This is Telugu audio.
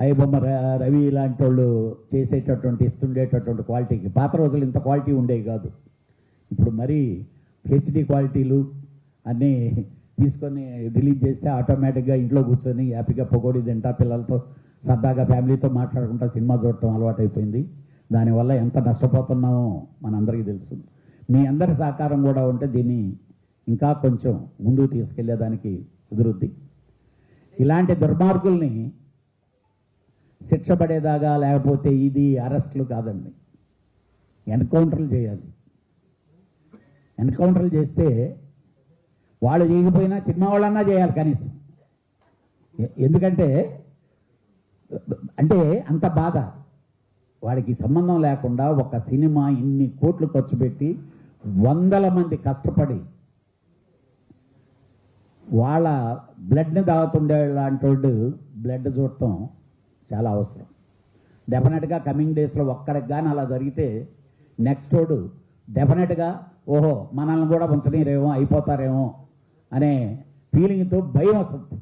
అయ్యబొమ్మ రవి ఇలాంటి వాళ్ళు చేసేటటువంటి ఇస్తుండేటటువంటి క్వాలిటీకి పాత రోజులు ఇంత క్వాలిటీ ఉండేవి కాదు. ఇప్పుడు మరీ హెచ్డి క్వాలిటీలు అన్నీ తీసుకొని రిలీజ్ చేస్తే ఆటోమేటిక్గా ఇంట్లో కూర్చొని హ్యాపీగా పకోడీ తింటా పిల్లలతో సరదాగా ఫ్యామిలీతో మాట్లాడుకుంటా సినిమా చూడటం అలవాటైపోయింది. దానివల్ల ఎంత నష్టపోతున్నామో మనందరికీ తెలుసు. మీ అందరి సహకారం కూడా ఉంటే దీన్ని ఇంకా కొంచెం ముందుకు తీసుకెళ్లేదానికి కుదురుద్ది. ఇలాంటి దుర్మార్గుల్ని శిక్ష పడేదాగా లేకపోతే ఇది అరెస్టులు కాదండి, ఎన్కౌంటర్లు చేయాలి. ఎన్కౌంటర్లు చేస్తే వాళ్ళు చేయకపోయినా సినిమా వాళ్ళన్నా చేయాలి కనీసం. ఎందుకంటే అంటే అంత బాధ వాడికి సంబంధం లేకుండా ఒక సినిమా ఇన్ని కోట్లు ఖర్చు పెట్టి వందల మంది కష్టపడి వాళ్ళ బ్లడ్ని తాగుతుండే లాంటి వాళ్ళు బ్లడ్ చూడటం చాలా అవసరం. డెఫినెట్గా కమింగ్ డేస్లో ఒక్కడికి కానీ అలా జరిగితే నెక్స్ట్ వాడు డెఫినెట్గా ఓహో మనల్ని కూడా ఉంచనీరేమో అయిపోతారేమో అనే ఫీలింగ్తో భయం వస్తుంది.